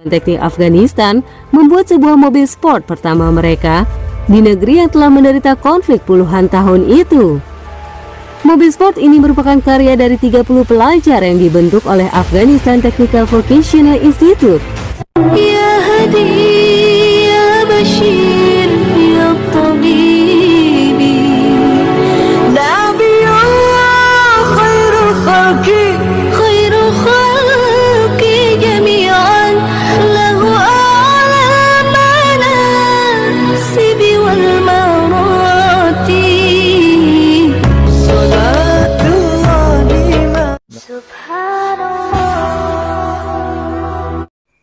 Teknik Afghanistan membuat sebuah mobil sport pertama mereka di negeri yang telah menderita konflik puluhan tahun itu. Mobil sport ini merupakan karya dari 30 pelajar yang dibentuk oleh Afghanistan Technical Vocational Institute. Ya Hadi, ya Bashir, ya Tabibi, Nabiullah khairul khalqi, khairul khalqi jami'an, lahu a'la manasibi wal marati, salatullahi subhanallah.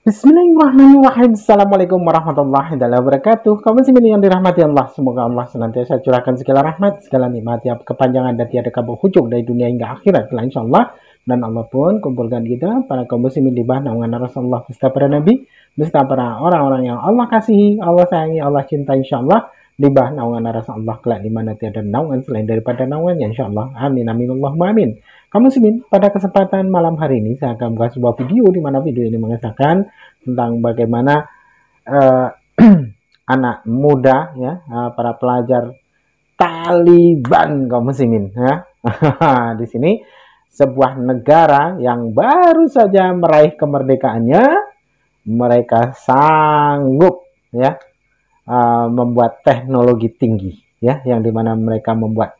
Bismillahirrahmanirrahim. Assalamualaikum warahmatullahi wabarakatuh. Kaum muslimin yang dirahmati Allah, semoga Allah senantiasa curahkan segala rahmat, segala nikmat, tiap kepanjangan dan tiada kabur hujung dari dunia hingga akhirat kelak insyaallah. Dan Allah pun kumpulkan kita para kaum muslimin di bawah naungan Rasulullah beserta para nabi, beserta para orang-orang yang Allah kasihi, Allah sayangi, Allah cinta insyaallah, di bawah naungan Rasulullah kelak di mana tiada naungan selain daripada naungannya insyaallah. Amin amin Allahumma amin. Kaum muslimin, pada kesempatan malam hari ini saya akan membuat sebuah video di mana video ini mengisahkan tentang bagaimana anak muda ya, para pelajar Taliban kaum muslimin ya. Di sini sebuah negara yang baru saja meraih kemerdekaannya, mereka sanggup ya membuat teknologi tinggi ya, yang dimana mereka membuat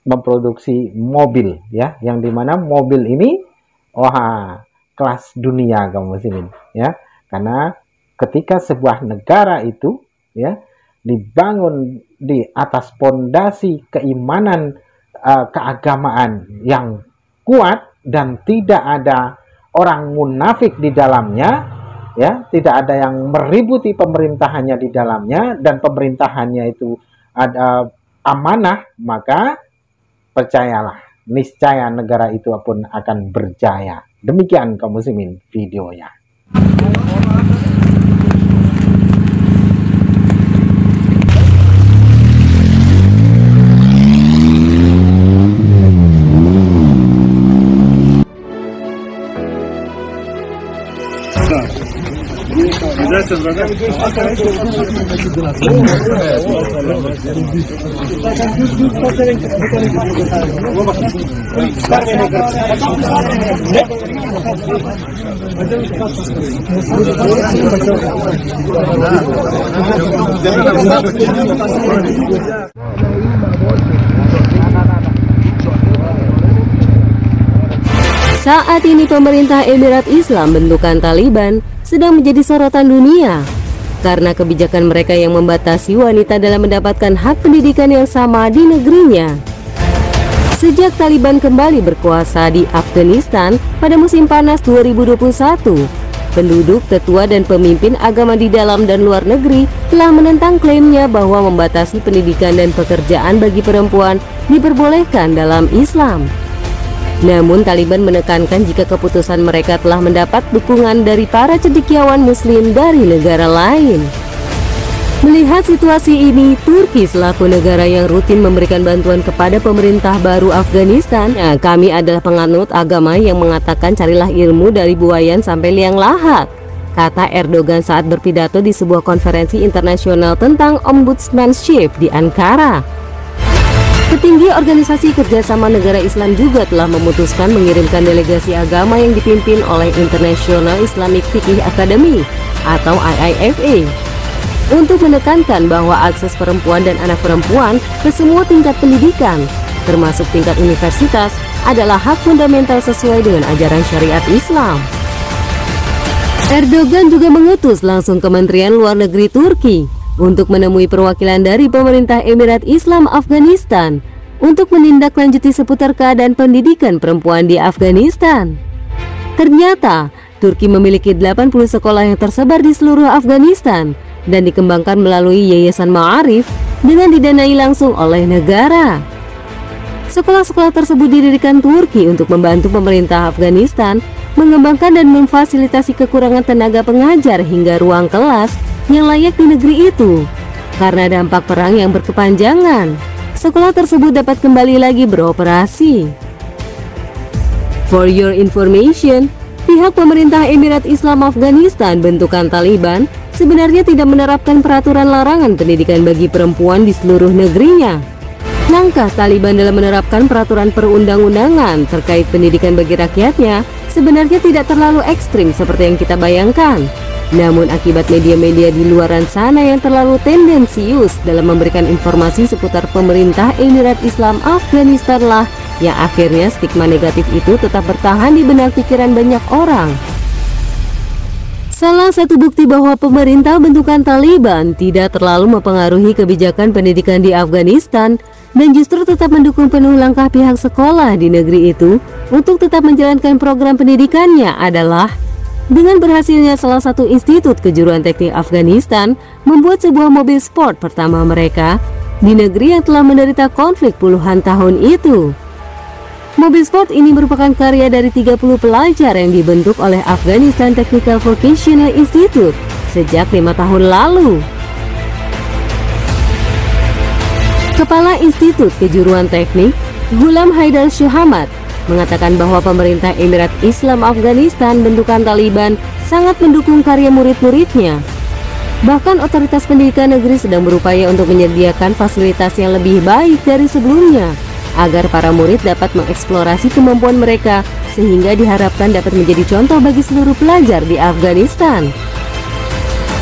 memproduksi mobil ya, yang dimana mobil ini kelas dunia kaum muslimin ya, karena ketika sebuah negara itu ya dibangun di atas pondasi keimanan, keagamaan yang kuat dan tidak ada orang munafik di dalamnya ya, tidak ada yang meributi pemerintahannya di dalamnya, dan pemerintahannya itu ada amanah, maka percayalah, niscaya negara itu pun akan berjaya. Demikian kaum muslimin videonya. Saat ini pemerintah Emirat Islam bentukan Taliban sedang menjadi sorotan dunia karena kebijakan mereka yang membatasi wanita dalam mendapatkan hak pendidikan yang sama di negerinya. Sejak Taliban kembali berkuasa di Afghanistan pada musim panas 2021, penduduk, tetua, dan pemimpin agama di dalam dan luar negeri telah menentang klaimnya bahwa membatasi pendidikan dan pekerjaan bagi perempuan diperbolehkan dalam Islam. Namun Taliban menekankan jika keputusan mereka telah mendapat dukungan dari para cendekiawan muslim dari negara lain. Melihat situasi ini, Turki selaku negara yang rutin memberikan bantuan kepada pemerintah baru Afghanistan, kami adalah penganut agama yang mengatakan carilah ilmu dari buayan sampai liang lahat, kata Erdogan saat berpidato di sebuah konferensi internasional tentang ombudsmanship di Ankara. Petinggi Organisasi Kerjasama Negara Islam juga telah memutuskan mengirimkan delegasi agama yang dipimpin oleh International Islamic Fiqh Academy atau IIFA untuk menekankan bahwa akses perempuan dan anak perempuan ke semua tingkat pendidikan, termasuk tingkat universitas, adalah hak fundamental sesuai dengan ajaran syariat Islam. Erdogan juga mengutus langsung Kementerian Luar Negeri Turki untuk menemui perwakilan dari pemerintah Emirat Islam Afghanistan untuk menindaklanjuti seputar keadaan pendidikan perempuan di Afghanistan. Ternyata, Turki memiliki 80 sekolah yang tersebar di seluruh Afghanistan dan dikembangkan melalui Yayasan Ma'arif dengan didanai langsung oleh negara. Sekolah-sekolah tersebut didirikan Turki untuk membantu pemerintah Afghanistan mengembangkan dan memfasilitasi kekurangan tenaga pengajar hingga ruang kelas yang layak di negeri itu. Karena dampak perang yang berkepanjangan, sekolah tersebut dapat kembali lagi beroperasi. For your information, Pihak pemerintah Emirat Islam Afghanistan bentukan Taliban sebenarnya tidak menerapkan peraturan larangan pendidikan bagi perempuan di seluruh negerinya. Langkah Taliban dalam menerapkan peraturan perundang-undangan terkait pendidikan bagi rakyatnya sebenarnya tidak terlalu ekstrim seperti yang kita bayangkan. Namun akibat media-media di luaran sana yang terlalu tendensius dalam memberikan informasi seputar pemerintah Emirat Islam Afghanistan lah yang akhirnya stigma negatif itu tetap bertahan di benak pikiran banyak orang. Salah satu bukti bahwa pemerintah bentukan Taliban tidak terlalu mempengaruhi kebijakan pendidikan di Afghanistan dan justru tetap mendukung penuh langkah pihak sekolah di negeri itu untuk tetap menjalankan program pendidikannya adalah dengan berhasilnya salah satu institut kejuruan teknik Afghanistan membuat sebuah mobil sport pertama mereka di negeri yang telah menderita konflik puluhan tahun itu. Mobil sport ini merupakan karya dari 30 pelajar yang dibentuk oleh Afghanistan Technical Vocational Institute sejak 5 tahun lalu. Kepala Institut Kejuruan Teknik, Ghulam Haidar Shuhamat, mengatakan bahwa pemerintah Emirat Islam Afghanistan bentukan Taliban sangat mendukung karya murid-muridnya. Bahkan otoritas pendidikan negeri sedang berupaya untuk menyediakan fasilitas yang lebih baik dari sebelumnya agar para murid dapat mengeksplorasi kemampuan mereka sehingga diharapkan dapat menjadi contoh bagi seluruh pelajar di Afghanistan.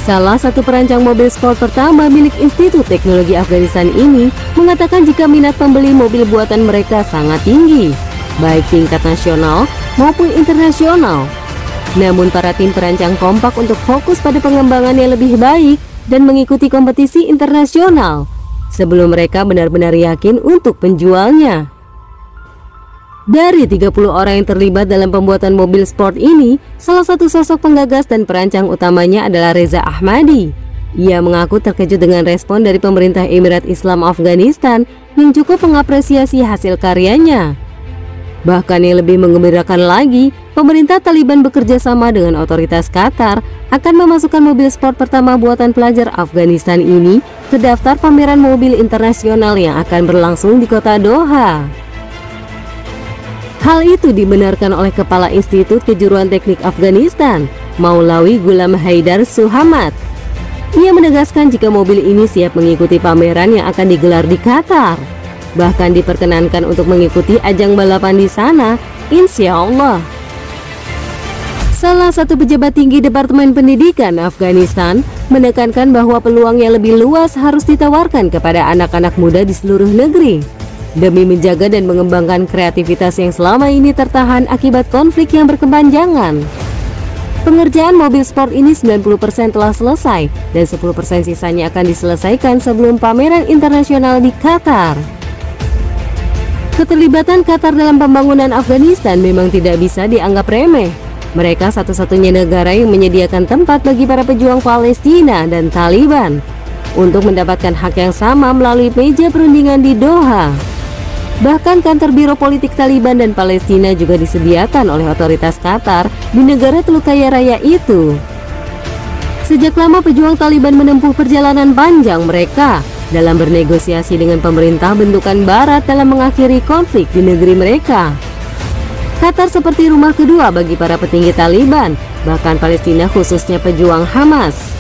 Salah satu perancang mobil sport pertama milik Institut Teknologi Afghanistan ini mengatakan jika minat pembeli mobil buatan mereka sangat tinggi, baik tingkat nasional maupun internasional. Namun para tim perancang kompak untuk fokus pada pengembangan yang lebih baik dan mengikuti kompetisi internasional sebelum mereka benar-benar yakin untuk penjualnya. Dari 30 orang yang terlibat dalam pembuatan mobil sport ini, salah satu sosok penggagas dan perancang utamanya adalah Reza Ahmadi. Ia mengaku terkejut dengan respon dari pemerintah Emirat Islam Afghanistan yang cukup mengapresiasi hasil karyanya. Bahkan yang lebih menggembirakan lagi, pemerintah Taliban bekerja sama dengan otoritas Qatar akan memasukkan mobil sport pertama buatan pelajar Afghanistan ini ke daftar pameran mobil internasional yang akan berlangsung di kota Doha. Hal itu dibenarkan oleh Kepala Institut Kejuruan Teknik Afghanistan, Maulawi Ghulam Haidar Shuhamat. Ia menegaskan jika mobil ini siap mengikuti pameran yang akan digelar di Qatar. Bahkan diperkenankan untuk mengikuti ajang balapan di sana, insya Allah. Salah satu pejabat tinggi Departemen Pendidikan Afghanistan menekankan bahwa peluang yang lebih luas harus ditawarkan kepada anak-anak muda di seluruh negeri demi menjaga dan mengembangkan kreativitas yang selama ini tertahan akibat konflik yang berkepanjangan. Pengerjaan mobil sport ini 90% telah selesai dan 10% sisanya akan diselesaikan sebelum pameran internasional di Qatar. Keterlibatan Qatar dalam pembangunan Afghanistan memang tidak bisa dianggap remeh. Mereka satu-satunya negara yang menyediakan tempat bagi para pejuang Palestina dan Taliban untuk mendapatkan hak yang sama melalui meja perundingan di Doha. Bahkan kantor biro politik Taliban dan Palestina juga disediakan oleh otoritas Qatar di negara Teluk Kaya Raya itu. Sejak lama pejuang Taliban menempuh perjalanan panjang mereka dalam bernegosiasi dengan pemerintah bentukan Barat dalam mengakhiri konflik di negeri mereka. Qatar seperti rumah kedua bagi para petinggi Taliban, bahkan Palestina khususnya pejuang Hamas.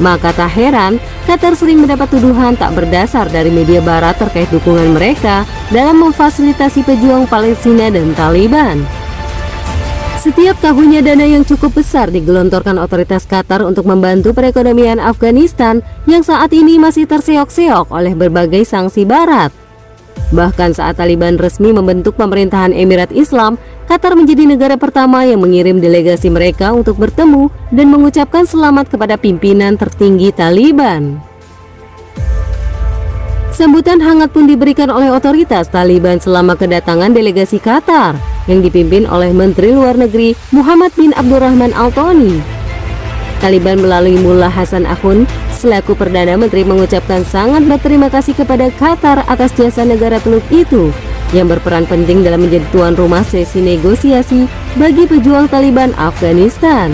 Maka tak heran, Qatar sering mendapat tuduhan tak berdasar dari media Barat terkait dukungan mereka dalam memfasilitasi pejuang Palestina dan Taliban. Setiap tahunnya dana yang cukup besar digelontorkan otoritas Qatar untuk membantu perekonomian Afghanistan yang saat ini masih terseok-seok oleh berbagai sanksi Barat. Bahkan saat Taliban resmi membentuk pemerintahan Emirat Islam, Qatar menjadi negara pertama yang mengirim delegasi mereka untuk bertemu dan mengucapkan selamat kepada pimpinan tertinggi Taliban. Sambutan hangat pun diberikan oleh otoritas Taliban selama kedatangan delegasi Qatar yang dipimpin oleh Menteri Luar Negeri Muhammad bin Abdurrahman Al-Thani. Taliban melalui Mullah Hasan Akhund selaku Perdana Menteri mengucapkan sangat berterima kasih kepada Qatar atas jasa negara Teluk itu yang berperan penting dalam menjadi tuan rumah sesi negosiasi bagi pejuang Taliban Afghanistan.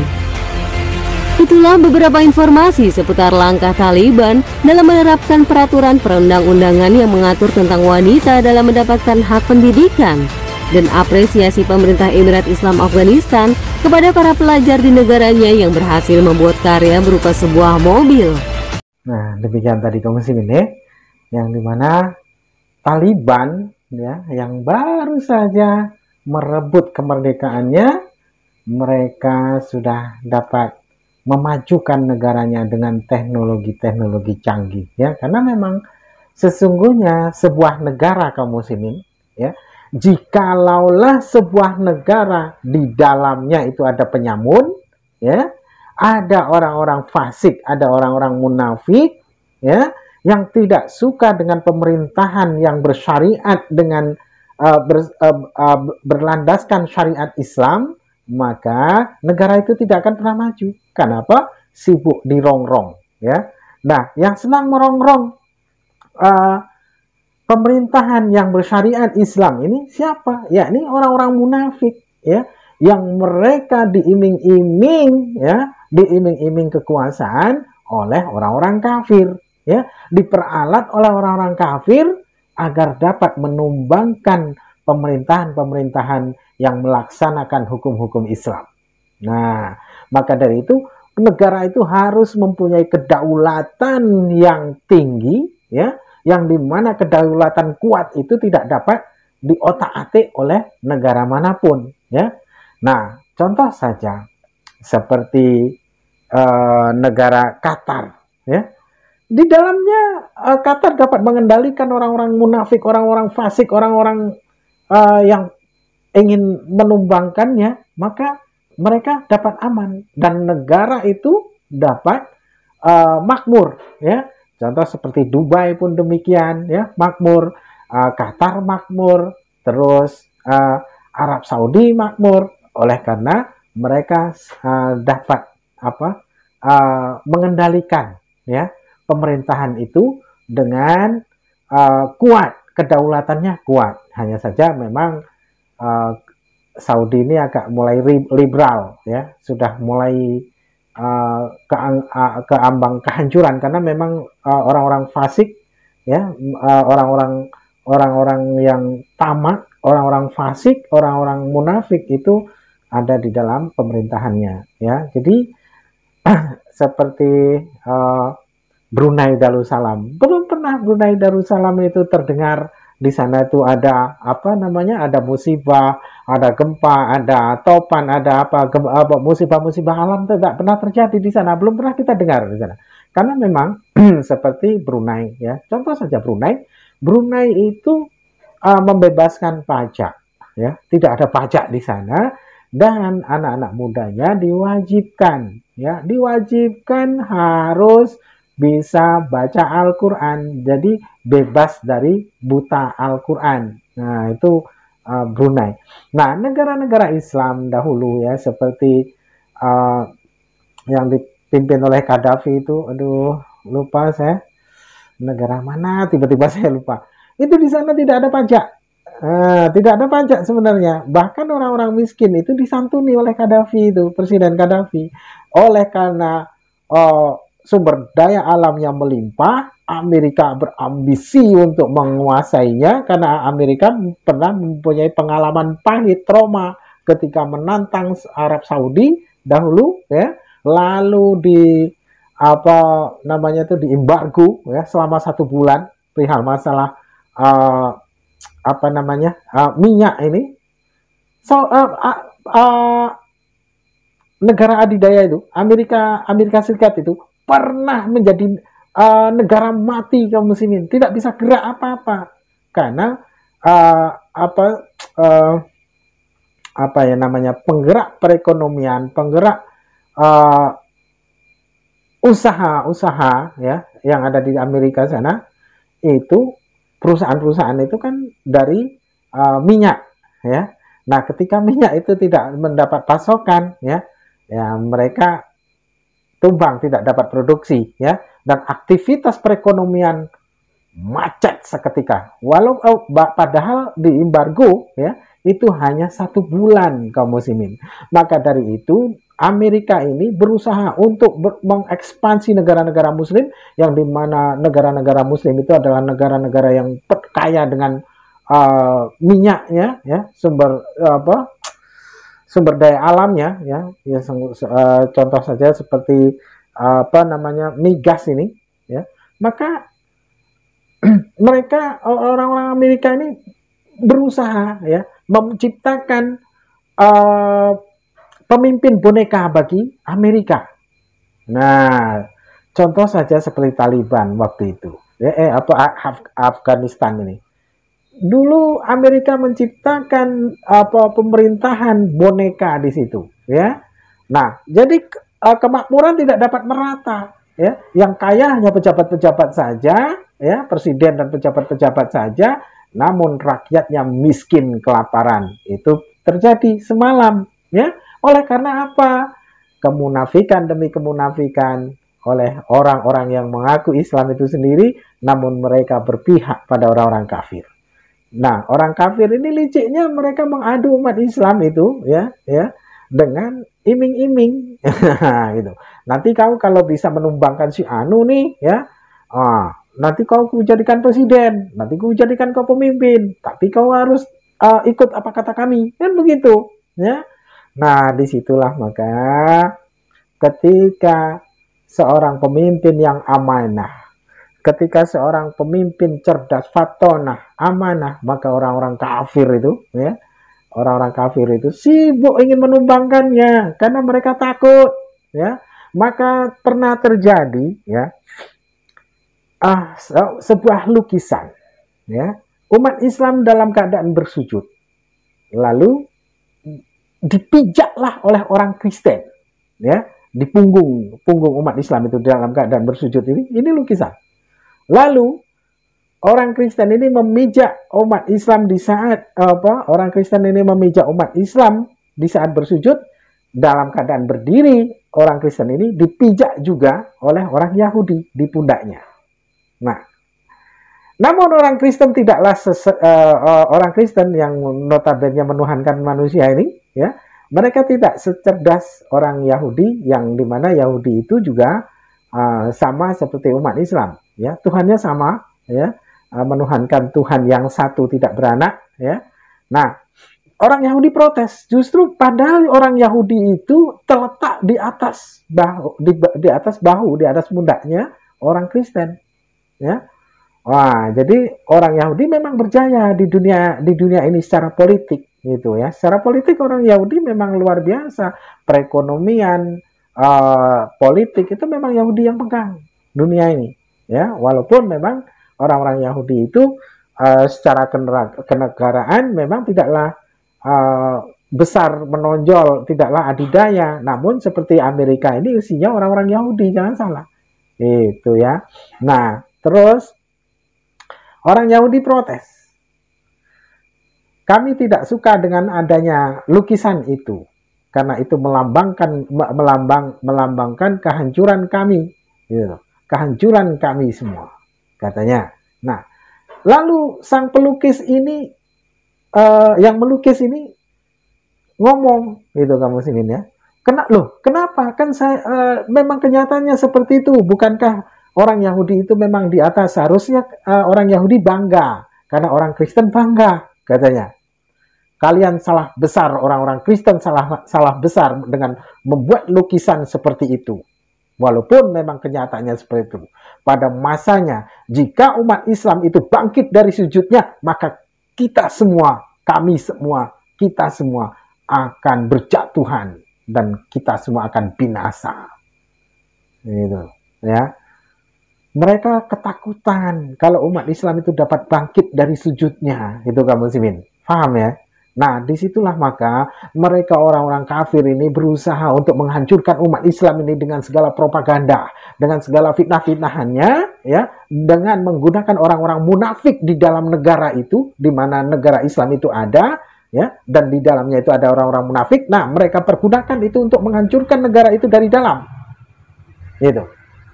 Itulah beberapa informasi seputar langkah Taliban dalam menerapkan peraturan perundang-undangan yang mengatur tentang wanita dalam mendapatkan hak pendidikan dan apresiasi pemerintah Emirat Islam Afghanistan kepada para pelajar di negaranya yang berhasil membuat karya berupa sebuah mobil. Nah, demikian tadi kaum muslimin ya, yang dimana Taliban ya, yang baru saja merebut kemerdekaannya, mereka sudah dapat memajukan negaranya dengan teknologi-teknologi canggih ya, karena memang sesungguhnya sebuah negara kaum muslimin ya, jikalaulah sebuah negara di dalamnya itu ada penyamun ya, ada orang-orang fasik, ada orang-orang munafik ya, yang tidak suka dengan pemerintahan yang bersyariat dengan berlandaskan syariat Islam, maka negara itu tidak akan pernah maju. Kenapa? Sibuk dirongrong ya. Nah, yang senang merongrong pemerintahan yang bersyariat Islam ini siapa? Ya, ini orang-orang munafik ya, yang mereka diiming-iming ya, diiming-iming kekuasaan oleh orang-orang kafir ya, diperalat oleh orang-orang kafir agar dapat menumbangkan pemerintahan-pemerintahan yang melaksanakan hukum-hukum Islam. Nah, maka dari itu negara itu harus mempunyai kedaulatan yang tinggi ya, yang dimana kedaulatan kuat itu tidak dapat diotak-atik oleh negara manapun ya. Nah, contoh saja seperti negara Qatar ya, di dalamnya Qatar dapat mengendalikan orang-orang munafik, orang-orang fasik, orang-orang yang ingin menumbangkannya, maka mereka dapat aman dan negara itu dapat makmur ya. Contoh seperti Dubai pun demikian ya, makmur, Qatar makmur, terus Arab Saudi makmur, oleh karena mereka dapat mengendalikan ya pemerintahan itu dengan kuat, kedaulatannya kuat. Hanya saja memang Saudi ini agak mulai liberal ya, sudah mulai keambang kehancuran karena memang orang-orang fasik ya, orang-orang yang tamak, orang-orang fasik, orang-orang munafik itu ada di dalam pemerintahannya ya. Jadi seperti Brunei Darussalam, belum pernah Brunei Darussalam itu terdengar di sana itu ada ada musibah, ada gempa, ada topan, ada musibah-musibah alam tidak pernah terjadi di sana, belum pernah kita dengar di sana. Karena memang seperti Brunei ya, contoh saja Brunei itu membebaskan pajak ya, tidak ada pajak di sana, dan anak-anak mudanya diwajibkan harus bisa baca Al-Quran, jadi bebas dari buta Al-Quran. Nah, itu Brunei. Nah, negara-negara Islam dahulu ya, seperti yang dipimpin oleh Gaddafi itu, aduh lupa saya, negara mana tiba-tiba saya lupa. Itu di sana tidak ada pajak. Tidak ada pajak sebenarnya. Bahkan orang-orang miskin itu disantuni oleh Gaddafi itu, Presiden Gaddafi. Oleh karena sumber daya alamnya melimpah, Amerika berambisi untuk menguasainya karena Amerika pernah mempunyai pengalaman pahit, trauma ketika menantang Arab Saudi dahulu ya, lalu diembargo ya selama 1 bulan perihal masalah minyak ini. Negara adidaya itu, Amerika Serikat itu pernah menjadi negara mati kaum muslimin, tidak bisa gerak apa-apa karena penggerak perekonomian, penggerak usaha-usaha ya yang ada di Amerika sana, itu perusahaan-perusahaan itu kan dari minyak ya. Nah, ketika minyak itu tidak mendapat pasokan ya mereka tumbang, tidak dapat produksi ya, dan aktivitas perekonomian macet seketika. Padahal di embargo ya itu hanya 1 bulan kaum muslimin. Maka dari itu Amerika ini berusaha untuk mengekspansi negara-negara muslim, yang dimana negara-negara muslim itu adalah negara-negara yang kaya dengan minyaknya, ya, sumber daya alamnya, ya, contoh saja seperti migas ini, ya, maka mereka orang-orang Amerika ini berusaha, ya, menciptakan pemimpin boneka bagi Amerika. Nah, contoh saja seperti Taliban waktu itu, ya, Afghanistan ini. Dulu Amerika menciptakan pemerintahan boneka di situ, ya. Nah, jadi kemakmuran tidak dapat merata, ya. Yang kaya hanya pejabat-pejabat saja, ya, presiden dan pejabat-pejabat saja, namun rakyatnya miskin kelaparan. Itu terjadi semalam, ya. Oleh karena apa? Kemunafikan demi kemunafikan oleh orang-orang yang mengaku Islam itu sendiri, namun mereka berpihak pada orang-orang kafir. Nah, orang kafir ini liciknya mereka mengadu umat Islam itu, ya, dengan iming-iming, gitu. Nanti kau kalau bisa menumbangkan si Anu nih, ya, nanti kau jadikan presiden, nanti kau jadikan kau pemimpin, tapi kau harus ikut apa kata kami, kan begitu, ya. Nah, disitulah maka ketika seorang pemimpin yang amanah, ketika seorang pemimpin cerdas, fatonah, amanah, maka orang-orang kafir itu, ya, orang-orang kafir itu sibuk ingin menumbangkannya karena mereka takut, ya. Maka pernah terjadi, ya, sebuah lukisan, ya, umat Islam dalam keadaan bersujud, lalu dipijaklah oleh orang Kristen, ya, di punggung umat Islam itu dalam keadaan bersujud ini lukisan. Lalu orang Kristen ini memijak umat Islam di saat orang Kristen ini memijak umat Islam di saat bersujud dalam keadaan berdiri. Orang Kristen ini dipijak juga oleh orang Yahudi di pundaknya. Nah, namun orang Kristen tidaklah orang Kristen yang notabene menuhankan manusia ini, ya, mereka tidak secerdas orang Yahudi yang dimana Yahudi itu juga sama seperti umat Islam. Ya, Tuhannya sama, ya, menuhankan Tuhan yang satu tidak beranak, ya. Nah, orang Yahudi protes, justru padahal orang Yahudi itu terletak di atas bahu, di atas pundaknya orang Kristen, ya. Wah, jadi orang Yahudi memang berjaya di dunia ini secara politik, gitu, ya. Secara politik orang Yahudi memang luar biasa, perekonomian, politik itu memang Yahudi yang pegang dunia ini. Ya, walaupun memang orang-orang Yahudi itu secara kenegaraan memang tidaklah besar menonjol, tidaklah adidaya, namun seperti Amerika ini isinya orang-orang Yahudi, jangan salah. Itu, ya. Nah, terus orang Yahudi protes. Kami tidak suka dengan adanya lukisan itu karena itu melambangkan kehancuran kami, gitu. Kehancuran kami semua, katanya. Nah, lalu sang pelukis ini, yang melukis ini ngomong, gitu kamu muslimin, ya. Kenapa? Kan saya memang kenyataannya seperti itu. Bukankah orang Yahudi itu memang di atas? Seharusnya orang Yahudi bangga karena orang Kristen bangga, katanya. Kalian salah besar, orang-orang Kristen salah besar dengan membuat lukisan seperti itu. Walaupun memang kenyataannya seperti itu. Pada masanya, jika umat Islam itu bangkit dari sujudnya, maka kita semua, kami semua, kita semua akan berjatuhan dan kita semua akan binasa. Gitu, ya. Mereka ketakutan kalau umat Islam itu dapat bangkit dari sujudnya, itu kaum muslimin. Paham, ya? Nah, disitulah maka mereka orang-orang kafir ini berusaha untuk menghancurkan umat Islam ini dengan segala propaganda, dengan segala fitnah-fitnahannya, ya, dengan menggunakan orang-orang munafik di dalam negara itu, di mana negara Islam itu ada, ya, dan di dalamnya itu ada orang-orang munafik. Nah, mereka pergunakan itu untuk menghancurkan negara itu dari dalam.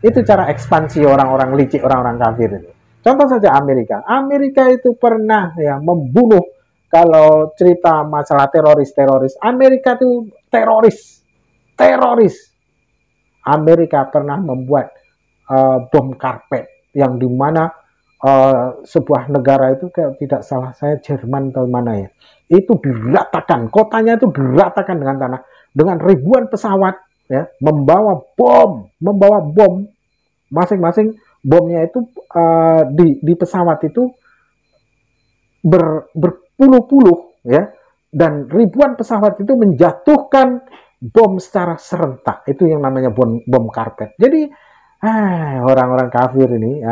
Itu cara ekspansi orang-orang licik, orang-orang kafir itu. Contoh saja Amerika. Amerika itu pernah, ya, membunuh. Kalau cerita masalah teroris, Amerika itu teroris. Amerika pernah membuat bom karpet yang dimana sebuah negara itu, kayak tidak salah saya Jerman atau mana ya, itu diratakan, kotanya itu diratakan dengan tanah, dengan ribuan pesawat ya, membawa bom masing-masing. Bomnya itu di pesawat itu berpuluh-puluh ya, dan ribuan pesawat itu menjatuhkan bom secara serentak. Itu yang namanya bom karpet. Jadi orang-orang kafir ini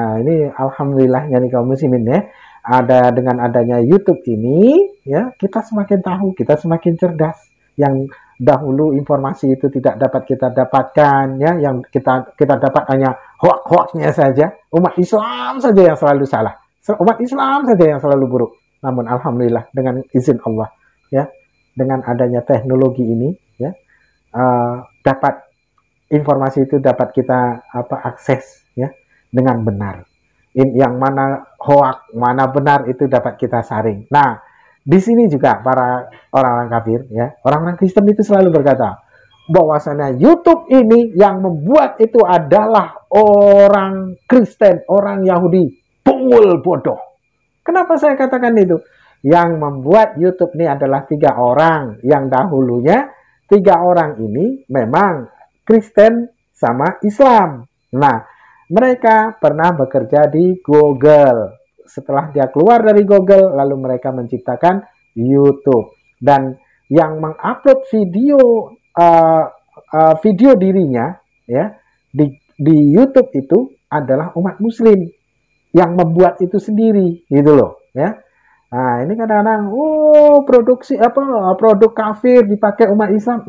alhamdulillahnya nih kaum muslimin ya, ada dengan adanya YouTube ini ya, kita semakin tahu, kita semakin cerdas. Yang dahulu informasi itu tidak dapat kita dapatkan ya, yang kita dapat hanya hoax-hoaxnya saja. Umat Islam saja yang selalu salah, umat Islam saja yang selalu buruk. Namun alhamdulillah dengan izin Allah ya, dengan adanya teknologi ini ya, dapat informasi itu dapat kita akses ya dengan benar. Yang mana hoax, mana benar itu dapat kita saring. Nah, di sini juga para orang-orang kafir ya, orang-orang Kristen itu selalu berkata bahwasanya YouTube ini yang membuat itu adalah orang Kristen, orang Yahudi, pungul bodoh. Kenapa saya katakan itu? Yang membuat YouTube ini adalah 3 orang, yang dahulunya 3 orang ini memang Kristen sama Islam. Nah, mereka pernah bekerja di Google. Setelah dia keluar dari Google, lalu mereka menciptakan YouTube. Dan yang mengupload video dirinya ya di YouTube itu adalah umat Muslim yang membuat itu sendiri, gitu loh ya. Nah, ini kadang-kadang produksi produk kafir dipakai umat Islam.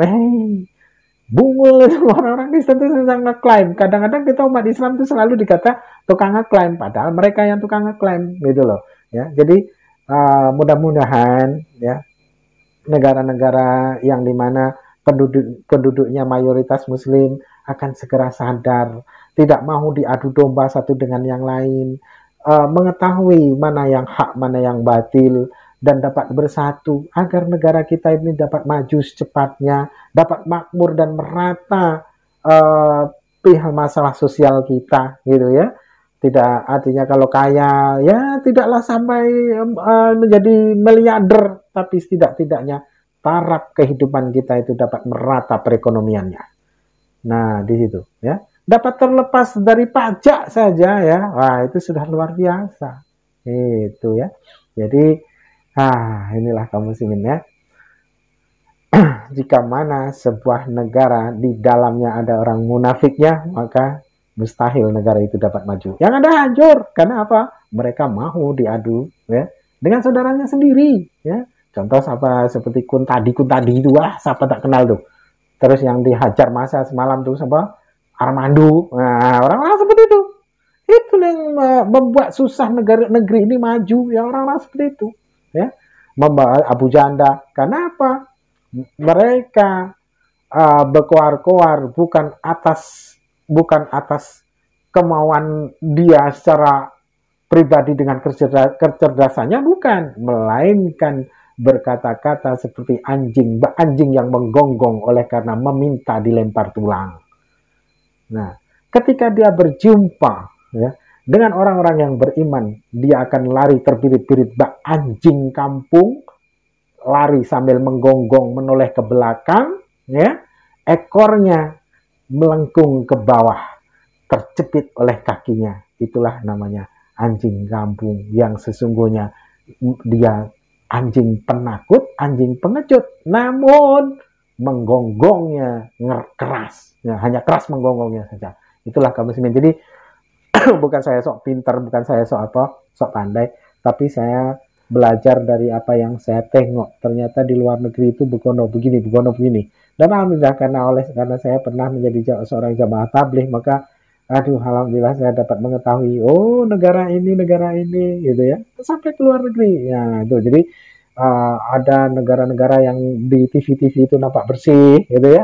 Bungul orang-orang Kristen itu sedang ngeklaim. Kadang-kadang kita umat Islam itu selalu dikata tukang ngeklaim, padahal mereka yang tukang ngeklaim, gitu loh ya. Jadi mudah-mudahan ya, negara-negara yang dimana penduduknya mayoritas Muslim akan segera sadar, tidak mau diadu domba satu dengan yang lain, mengetahui mana yang hak, mana yang batil, dan dapat bersatu agar negara kita ini dapat maju secepatnya, dapat makmur dan merata pihak masalah sosial kita, gitu ya. Tidak artinya kalau kaya ya tidaklah sampai menjadi miliarder, tapi setidak-tidaknya taraf kehidupan kita itu dapat merata perekonomiannya. Nah, di situ ya. Dapat terlepas dari pajak saja ya. Wah, itu sudah luar biasa. Itu ya. Jadi inilah kaum muslimin ya. Jika mana sebuah negara di dalamnya ada orang munafiknya, maka mustahil negara itu dapat maju. Yang ada hancur. Karena apa? Mereka mau diadu ya dengan saudaranya sendiri ya. Contoh seperti Kuntadi itu, siapa tak kenal tuh. Terus yang dihajar masa semalam tuh siapa? Armando. Nah, orang-orang seperti itu. Itu yang membuat susah negeri ini maju, ya orang-orang seperti itu ya. Membawa Abu Janda. Karena apa? Mereka berkoar-koar bukan atas kemauan dia secara pribadi dengan kecerdasannya, bukan, melainkan berkata-kata seperti anjing yang menggonggong oleh karena meminta dilempar tulang. Nah, ketika dia berjumpa ya dengan orang-orang yang beriman, dia akan lari terbirit-birit bak anjing kampung, lari sambil menggonggong menoleh ke belakang ya, ekornya melengkung ke bawah, terjepit oleh kakinya. Itulah namanya anjing kampung, yang sesungguhnya dia anjing penakut, anjing pengecut, namun menggonggongnya keras ya, hanya keras menggonggongnya saja. Itulah kaum muslimin. Jadi bukan saya sok pintar, bukan saya sok pandai, tapi saya belajar dari apa yang saya tengok. Ternyata di luar negeri itu begono begini. Dan alhamdulillah karena saya pernah menjadi seorang jamaah tabligh, maka alhamdulillah saya dapat mengetahui negara ini gitu ya, sampai ke luar negeri ya. Itu jadi ada negara-negara yang di TV itu nampak bersih gitu ya.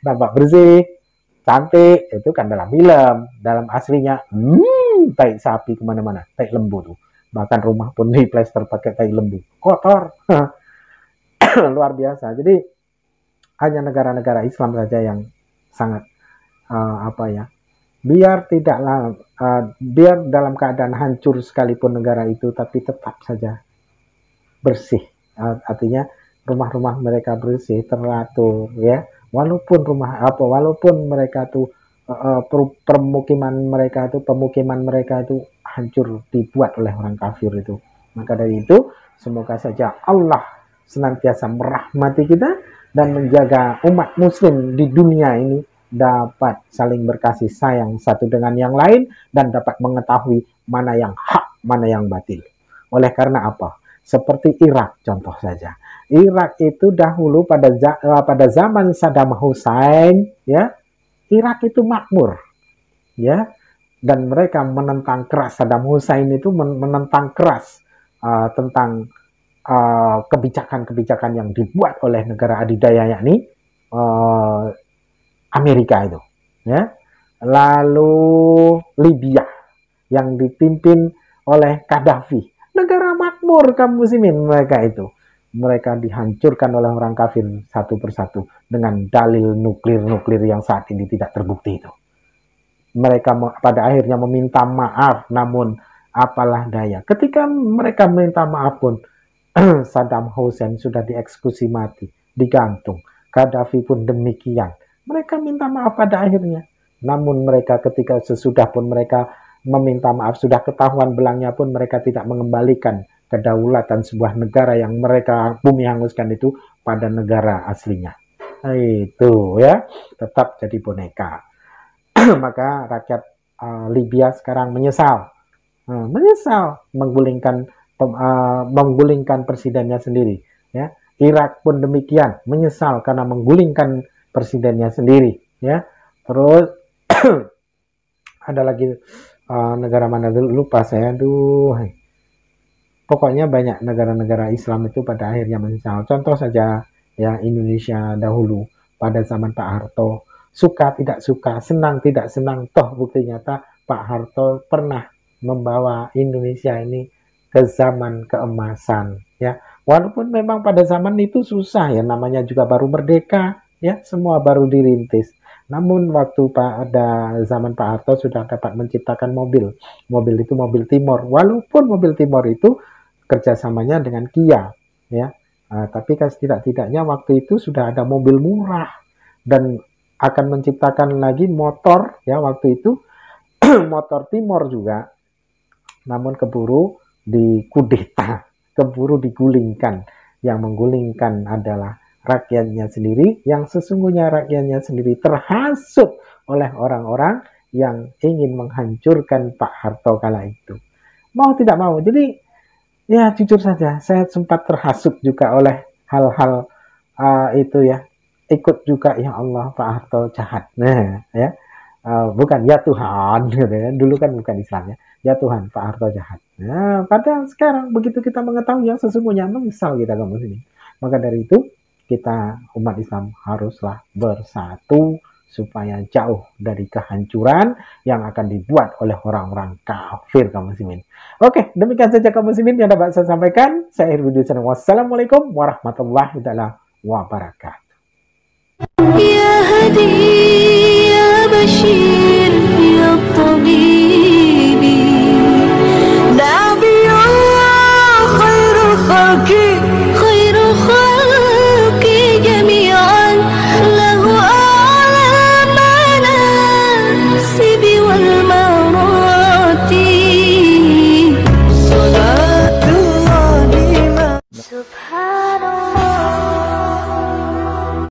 Nampak bersih, cantik, itu kan dalam film. Dalam aslinya tai sapi kemana-mana, tai lembu tuh. Bahkan rumah pun diplester pakai tai lembu, kotor. Luar biasa. Jadi hanya negara-negara Islam saja yang sangat biar tidaklah biar dalam keadaan hancur sekalipun negara itu, tapi tetap saja bersih. Artinya rumah-rumah mereka bersih, teratur, ya. Walaupun mereka tuh pemukiman mereka itu hancur dibuat oleh orang kafir itu. Maka dari itu, semoga saja Allah senantiasa merahmati kita dan menjaga umat muslim di dunia ini dapat saling berkasih sayang satu dengan yang lain dan dapat mengetahui mana yang hak, mana yang batil. Oleh karena apa? Seperti Irak contoh saja. Irak itu dahulu pada zaman Saddam Hussein, ya, Irak itu makmur, ya, dan mereka menentang keras. Saddam Hussein itu menentang keras tentang kebijakan-kebijakan yang dibuat oleh negara adidaya, yakni Amerika itu, ya. Lalu Libya yang dipimpin oleh Gaddafi, negara makmur kaum muslimin, mereka dihancurkan oleh orang kafir satu persatu dengan dalil nuklir yang saat ini tidak terbukti itu. Mereka pada akhirnya meminta maaf, namun apalah daya. Ketika mereka meminta maaf pun, Saddam Hussein sudah dieksekusi mati, digantung. Gaddafi pun demikian. Mereka minta maaf pada akhirnya. Namun mereka ketika sesudah pun mereka meminta maaf, sudah ketahuan belangnya pun mereka tidak mengembalikan kedaulatan sebuah negara yang mereka bumi hanguskan itu pada negara aslinya. Itu ya, tetap jadi boneka. Maka rakyat Libya sekarang menyesal menggulingkan presidennya sendiri, ya. Irak pun demikian, menyesal karena menggulingkan presidennya sendiri, ya. Terus ada lagi negara mana dulu lupa saya, pokoknya banyak negara-negara Islam itu pada akhirnya menyesal. Contoh saja ya, Indonesia dahulu pada zaman Pak Harto, suka tidak suka, senang tidak senang, toh bukti nyata Pak Harto pernah membawa Indonesia ini ke zaman keemasan, ya. Walaupun memang pada zaman itu susah ya, namanya juga baru merdeka, ya, semua baru dirintis. Namun waktu pada zaman Pak Harto sudah dapat menciptakan mobil itu mobil Timor. Walaupun mobil Timor itu kerjasamanya dengan Kia, ya, tapi kan tidak-tidaknya waktu itu sudah ada mobil murah dan akan menciptakan lagi motor, ya, waktu itu motor Timor juga, namun keburu dikudeta, keburu digulingkan. Yang menggulingkan adalah rakyatnya sendiri, yang sesungguhnya rakyatnya sendiri terhasut oleh orang-orang yang ingin menghancurkan Pak Harto kala itu. Mau tidak mau, jadi ya jujur saja, saya sempat terhasut juga oleh hal-hal itu ya. Ikut juga, ya Allah Pak Harto jahat. Nah, ya. Bukan ya Tuhan, gitu ya. Dulu kan bukan Islamnya. Ya Tuhan, Pak Harto jahat. Nah, padahal sekarang begitu kita mengetahui yang sesungguhnya, menyesal kita kaum muslimin. Maka dari itu, kita umat Islam haruslah bersatu supaya jauh dari kehancuran yang akan dibuat oleh orang-orang kafir kaum muslimin. Oke, demikian saja kaum muslimin yang dapat saya sampaikan. Saya akhiri video. Wassalamualaikum warahmatullahi wabarakatuh.